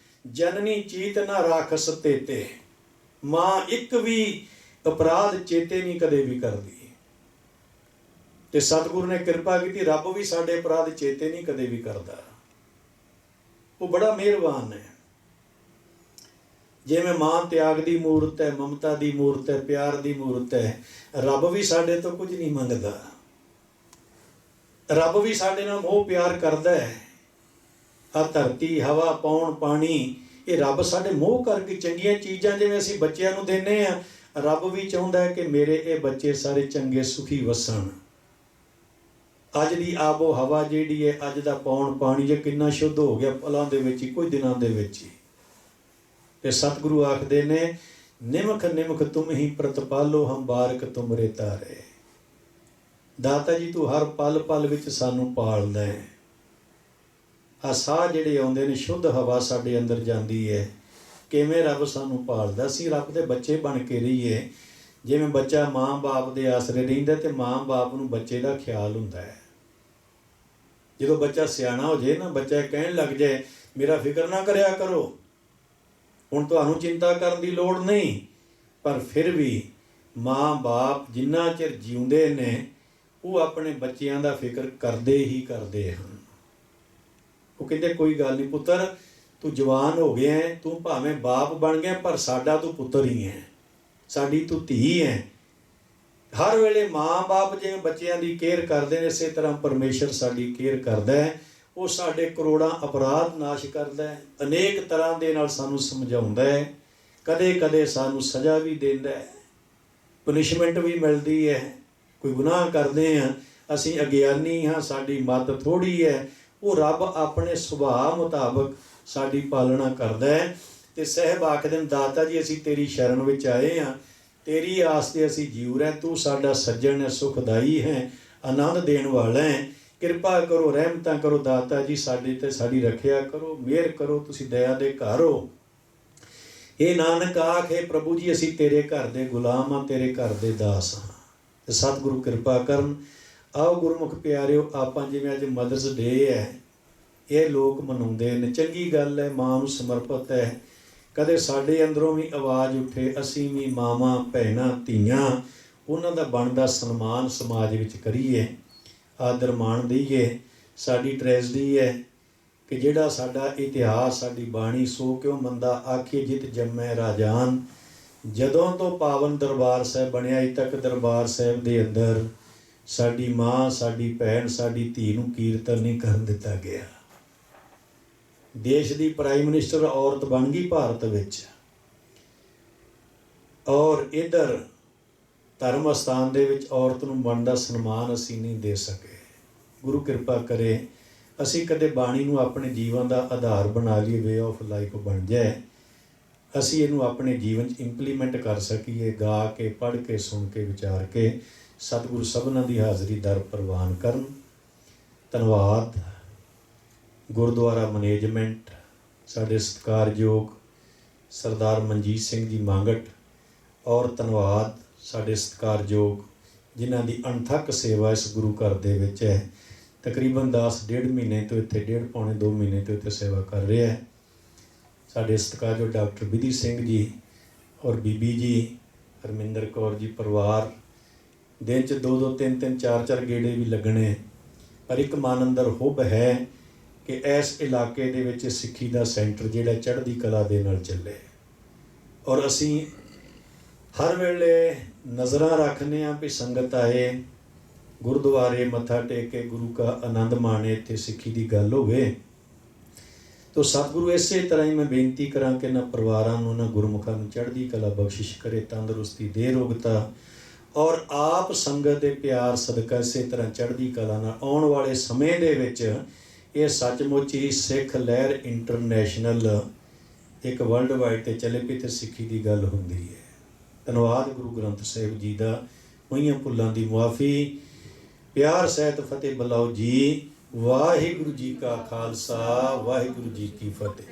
ਜਨਨੀ ਚੀਤ ਨਾ ਰਾਖਸ ਤੇਤੇ। ਮਾਂ ਇੱਕ ਵੀ ਅਪਰਾਧ ਚੇਤੇ ਨਹੀਂ ਕਦੇ ਵੀ ਕਰਦੀ। ਤੇ ਸਤਿਗੁਰੂ ਨੇ ਕਿਰਪਾ ਕੀਤੀ, ਰੱਬ ਵੀ ਸਾਡੇ ਅਪਰਾਧ ਚੇਤੇ ਨਹੀਂ ਕਦੇ ਵੀ ਕਰਦਾ। ਉਹ ਬੜਾ ਮਿਹਰਬਾਨ ਹੈ। ਜਿਵੇਂ ਮਾਂ ਤਿਆਗ ਦੀ ਮੂਰਤ ਹੈ, ਮਮਤਾ ਦੀ ਮੂਰਤ ਹੈ, ਪਿਆਰ ਦੀ ਮੂਰਤ ਹੈ, ਰੱਬ ਵੀ ਸਾਡੇ ਤੋਂ ਕੁਝ ਨਹੀਂ ਮੰਗਦਾ। ਰੱਬ ਵੀ ਸਾਡੇ ਨਾਲ ਮੋਹ ਪਿਆਰ ਕਰਦਾ ਹੈ। ਆ ਧਰਤੀ, ਹਵਾ, ਪੌਣ, ਪਾਣੀ, ਇਹ ਰੱਬ ਸਾਡੇ ਮੋਹ ਕਰਕੇ ਚੰਗੀਆਂ ਚੀਜ਼ਾਂ ਜਿਵੇਂ ਅਸੀਂ ਬੱਚਿਆਂ ਨੂੰ ਦਿੰਦੇ ਹਾਂ, ਰੱਬ ਵੀ ਚਾਹੁੰਦਾ ਹੈ ਕਿ ਮੇਰੇ ਇਹ ਬੱਚੇ ਸਾਰੇ ਚੰਗੇ ਸੁਖੀ ਵਸਣ। ਅੱਜ ਦੀ ਆਬੋ ਹਵਾ ਜਿਹੜੀ ਹੈ, ਅੱਜ ਦਾ ਪੌਣ ਪਾਣੀ ਜੇ ਕਿੰਨਾ ਸ਼ੁੱਧ ਹੋ ਗਿਆ ਪਲਾਂ ਦੇ ਵਿੱਚ ਹੀ, ਕੁਝ ਦਿਨਾਂ ਦੇ ਵਿੱਚ ਹੀ। ਤੇ ਸਤਿਗੁਰੂ ਆਖਦੇ ਨੇ ਨਿਮਖ ਨਿਮਖ ਤੁਮ ਹੀ ਪ੍ਰਤਪਾਲੋ ਹਮ ਬਾਰਕ ਤੁਮਰੇ ਤਾਰੇ। ਦਾਤਾ ਜੀ ਤੂੰ ਹਰ ਪਲ ਪਲ ਵਿੱਚ ਸਾਨੂੰ ਪਾਲਦਾ ਹੈ। ਆਹ ਸਾਹ ਜਿਹੜੇ ਆਉਂਦੇ ਨੇ, ਸ਼ੁੱਧ ਹਵਾ ਸਾਡੇ ਅੰਦਰ ਜਾਂਦੀ ਹੈ, ਕਿਵੇਂ ਰੱਬ ਸਾਨੂੰ ਪਾਲਦਾ। ਅਸੀਂ ਰੱਬ ਦੇ ਬੱਚੇ ਬਣ ਕੇ ਰਹੀਏ। ਜਿਵੇਂ ਬੱਚਾ ਮਾਂ ਬਾਪ ਦੇ ਆਸਰੇ ਰਹਿੰਦਾ ਤੇ ਮਾਂ ਬਾਪ ਨੂੰ ਬੱਚੇ ਦਾ ਖਿਆਲ ਹੁੰਦਾ ਹੈ। ਜਦੋਂ ਬੱਚਾ ਸਿਆਣਾ ਹੋ ਜਾਏ ਨਾ, ਬੱਚਾ ਕਹਿਣ ਲੱਗ ਜਾਏ ਮੇਰਾ ਫਿਕਰ ਨਾ ਕਰਿਆ ਕਰੋ, ਹੁਣ ਤੁਹਾਨੂੰ ਚਿੰਤਾ ਕਰਨ ਦੀ ਲੋੜ ਨਹੀਂ, ਪਰ ਫਿਰ ਵੀ ਮਾਂ ਬਾਪ ਜਿੰਨਾ ਚਿਰ ਜਿਉਂਦੇ ਨੇ ਉਹ ਆਪਣੇ ਬੱਚਿਆਂ ਦਾ ਫਿਕਰ ਕਰਦੇ ਹੀ ਕਰਦੇ ਹਨ। ਉਹ ਕਹਿੰਦੇ ਕੋਈ ਗੱਲ ਨਹੀਂ ਪੁੱਤਰ, ਤੂੰ ਜਵਾਨ ਹੋ ਗਿਆ ਹੈ, ਤੂੰ ਭਾਵੇਂ ਬਾਪ ਬਣ ਗਿਆ, ਪਰ ਸਾਡਾ ਤੂੰ ਪੁੱਤਰ ਹੀ ਹੈ, ਸਾਡੀ ਤੂੰ ਧੀ ਹੈ। ਹਰ ਵੇਲੇ ਮਾਂ ਬਾਪ ਜਿਵੇਂ ਬੱਚਿਆਂ ਦੀ ਕੇਅਰ ਕਰਦੇ ਨੇ, ਇਸੇ ਤਰ੍ਹਾਂ ਪਰਮੇਸ਼ਰ ਸਾਡੀ ਕੇਅਰ ਕਰਦਾ ਹੈ। ਉਹ ਸਾਡੇ ਕਰੋੜਾਂ ਅਪਰਾਧ ਨਾਸ਼ ਕਰਦਾ ਹੈ, ਅਨੇਕ ਤਰ੍ਹਾਂ ਦੇ ਨਾਲ ਸਾਨੂੰ ਸਮਝਾਉਂਦਾ ਹੈ, ਕਦੇ ਕਦੇ ਸਾਨੂੰ ਸਜ਼ਾ ਵੀ ਦਿੰਦਾ ਹੈ, ਪਨਿਸ਼ਮੈਂਟ ਵੀ ਮਿਲਦੀ ਹੈ। ਕੋਈ ਗੁਨਾਹ ਕਰਦੇ ਹਾਂ, ਅਸੀਂ ਅਗਿਆਨੀ ਹਾਂ, ਸਾਡੀ ਮੱਤ ਥੋੜ੍ਹੀ ਹੈ, ਉਹ ਰੱਬ ਆਪਣੇ ਸੁਭਾਅ ਮੁਤਾਬਕ ਸਾਡੀ ਪਾਲਣਾ ਕਰਦਾ ਹੈ। ਤੇ ਸਾਹਿਬ ਆਖਦੇ ਨੇ ਦਾਤਾ ਜੀ ਅਸੀਂ ਤੇਰੀ ਸ਼ਰਨ ਵਿੱਚ ਆਏ ਹਾਂ, ਤੇਰੀ ਆਸ ਤੇ ਅਸੀਂ ਜੀਉ ਰਹੇ, ਤੂੰ ਸਾਡਾ ਸੱਜਣ ਹੈ, ਸੁਖਦਾਈ ਹੈ, ਆਨੰਦ ਦੇਣ ਵਾਲਾ ਹੈ। ਕਿਰਪਾ ਕਰੋ, ਰਹਿਮਤਾਂ ਕਰੋ ਦਾਤਾ ਜੀ, ਸਾਡੇ ਤੇ ਸਾਡੀ ਰੱਖਿਆ ਕਰੋ, ਮਿਹਰ ਕਰੋ, ਤੁਸੀਂ ਦਇਆ ਦੇ ਘਰ ਹੋ। ਇਹ ਨਾਨਕ ਆਖੇ ਪ੍ਰਭੂ ਜੀ ਅਸੀਂ ਤੇਰੇ ਘਰ ਦੇ ਗੁਲਾਮ ਹਾਂ, ਤੇਰੇ ਘਰ ਦੇ ਦਾਸ ਹਾਂ। ਤੇ ਸਤਿਗੁਰੂ ਕਿਰਪਾ ਕਰਨ। ਆਓ ਗੁਰਮੁਖ ਪਿਆਰਿਓ, ਆਪਾਂ ਜਿਵੇਂ ਅੱਜ ਮਦਰਸ ਡੇ ਹੈ, ਇਹ ਲੋਕ ਮਨਾਉਂਦੇ ਨੇ, ਚੰਗੀ ਗੱਲ ਹੈ, ਮਾਂ ਨੂੰ ਸਮਰਪਿਤ ਹੈ। ਕਦੇ ਸਾਡੇ ਅੰਦਰੋਂ ਵੀ ਆਵਾਜ਼ ਉੱਠੇ, ਅਸੀਂ ਵੀ ਮਾਵਾਂ ਭੈਣਾਂ ਧੀਆਂ ਉਹਨਾਂ ਦਾ ਬਣਦਾ ਸਨਮਾਨ ਸਮਾਜ ਵਿੱਚ ਕਰੀਏ, ਆਦਰ ਮਾਣ ਦਈਏ। ਸਾਡੀ ਟ੍ਰੈਜਡੀ ਹੈ ਕਿ ਜਿਹੜਾ ਸਾਡਾ ਇਤਿਹਾਸ, ਸਾਡੀ ਬਾਣੀ ਸੋ ਕਿਉਂ ਮੰਦਾ ਆਖੇ ਜਿਤ ਜੰਮੈ ਰਾਜਾਨ। ਜਦੋਂ ਤੋਂ ਪਾਵਨ ਦਰਬਾਰ ਸਾਹਿਬ ਬਣਿਆ, ਅਜੇ ਤੱਕ ਦਰਬਾਰ ਸਾਹਿਬ ਦੇ ਅੰਦਰ ਸਾਡੀ ਮਾਂ, ਸਾਡੀ ਭੈਣ, ਸਾਡੀ ਧੀ ਨੂੰ ਕੀਰਤਨ ਨਹੀਂ ਕਰਨ ਦਿੱਤਾ ਗਿਆ। ਦੇਸ਼ ਦੀ ਪ੍ਰਾਈਮ ਮਿਨਿਸਟਰ ਔਰਤ ਬਣ ਗਈ ਭਾਰਤ ਵਿੱਚ, ਔਰ ਇੱਧਰ ਧਰਮ ਅਸਥਾਨ ਦੇ ਵਿੱਚ ਔਰਤ ਨੂੰ ਬਣਦਾ ਸਨਮਾਨ ਅਸੀਂ ਨਹੀਂ ਦੇ ਸਕੇ। ਗੁਰੂ ਕਿਰਪਾ ਕਰੇ ਅਸੀਂ ਕਦੇ ਬਾਣੀ ਨੂੰ ਆਪਣੇ ਜੀਵਨ ਦਾ ਆਧਾਰ ਬਣਾ ਲਈਏ, ਵੇ ਆਫ ਲਾਈਫ ਬਣ ਜਾਏ, ਅਸੀਂ ਇਹਨੂੰ ਆਪਣੇ ਜੀਵਨ 'ਚ ਇੰਪਲੀਮੈਂਟ ਕਰ ਸਕੀਏ, ਗਾ ਕੇ, ਪੜ੍ਹ ਕੇ, ਸੁਣ ਕੇ, ਵਿਚਾਰ ਕੇ। ਸਤਿਗੁਰੂ ਸਭਨਾਂ ਦੀ ਹਾਜ਼ਰੀ ਦਰ ਪ੍ਰਵਾਨ ਕਰਨ। ਧੰਨਵਾਦ ਗੁਰਦੁਆਰਾ ਮੈਨੇਜਮੈਂਟ, ਸਾਡੇ ਸਤਿਕਾਰਯੋਗ ਸਰਦਾਰ ਮਨਜੀਤ ਸਿੰਘ ਜੀ ਮੰਗਟ, ਔਰ ਧੰਨਵਾਦ ਸਾਡੇ ਸਤਿਕਾਰਯੋਗ ਜਿਨ੍ਹਾਂ ਦੀ ਅਣਥੱਕ ਸੇਵਾ ਇਸ ਗੁਰੂ ਘਰ ਦੇ ਵਿੱਚ ਹੈ। ਤਕਰੀਬਨ 10 ਡੇਢ ਮਹੀਨੇ ਤੋਂ ਇੱਥੇ, ਡੇਢ ਪੌਣੇ 2 ਮਹੀਨੇ ਤੋਂ ਇੱਥੇ ਸੇਵਾ ਕਰ ਰਿਹਾ ਹੈ। ਸਾਡੇ ਸਤਿਕਾਰਯੋਗ ਡਾਕਟਰ ਵਿਧੀ ਸਿੰਘ ਜੀ ਔਰ ਬੀਬੀ ਜੀ ਹਰਮਿੰਦਰ ਕੌਰ ਜੀ ਪਰਿਵਾਰ। ਦਿਨ 'ਚ 2-2 3-3 4-4 ਗੇੜੇ ਵੀ ਲੱਗਣੇ, ਪਰ ਇੱਕ ਮਨ ਅੰਦਰ ਹੁੱਬ ਹੈ ਕਿ ਇਸ ਇਲਾਕੇ ਦੇ ਵਿੱਚ ਸਿੱਖੀ ਦਾ ਸੈਂਟਰ ਜਿਹੜਾ ਚੜ੍ਹਦੀ ਕਲਾ ਦੇ ਨਾਲ ਚੱਲੇ। ਔਰ ਅਸੀਂ ਹਰ ਵੇਲੇ ਨਜ਼ਰਾਂ ਰੱਖਦੇ ਹਾਂ ਵੀ ਸੰਗਤ ਆਏ, ਗੁਰਦੁਆਰੇ ਮੱਥਾ ਟੇਕ ਕੇ ਗੁਰੂ ਕਾ ਆਨੰਦ ਮਾਣੇ, ਇੱਥੇ ਸਿੱਖੀ ਦੀ ਗੱਲ ਹੋਵੇ। ਤੋ ਸਤਿਗੁਰੂ ਇਸੇ ਤਰ੍ਹਾਂ ਹੀ ਮੈਂ ਬੇਨਤੀ ਕਰਾਂ ਕਿ ਇਹਨਾਂ ਪਰਿਵਾਰਾਂ ਨੂੰ, ਇਹਨਾਂ ਗੁਰਮੁਖਾਂ ਨੂੰ ਚੜ੍ਹਦੀ ਕਲਾ ਬਖਸ਼ਿਸ਼ ਕਰੇ, ਤੰਦਰੁਸਤੀ ਦੇ, ਰੋਗਤਾ, ਔਰ ਆਪ ਸੰਗਤ ਦੇ ਪਿਆਰ ਸਦਕਾ ਇਸੇ ਤਰ੍ਹਾਂ ਚੜ੍ਹਦੀ ਕਲਾ ਨਾਲ ਆਉਣ ਵਾਲੇ ਸਮੇਂ ਦੇ ਵਿੱਚ ਇਹ ਸੱਚਮੁੱਚ ਹੀ ਸਿੱਖ ਲਹਿਰ ਇੰਟਰਨੈਸ਼ਨਲ ਇੱਕ ਵਰਲਡ ਵਾਈਡ 'ਤੇ ਚੱਲੇ ਪਈ ਅਤੇ ਸਿੱਖੀ ਦੀ ਗੱਲ ਹੁੰਦੀ ਹੈ। ਧੰਨਵਾਦ ਗੁਰੂ ਗ੍ਰੰਥ ਸਾਹਿਬ ਜੀ ਦਾ। ਹੋਈਆਂ ਭੁੱਲਾਂ ਦੀ ਮੁਆਫੀ। ਪਿਆਰ ਸਹਿਤ ਫਤਿਹ ਬੁਲਾਓ ਜੀ। ਵਾਹਿਗੁਰੂ ਜੀ ਕਾ ਖਾਲਸਾ, ਵਾਹਿਗੁਰੂ ਜੀ ਕੀ ਫਤਿਹ।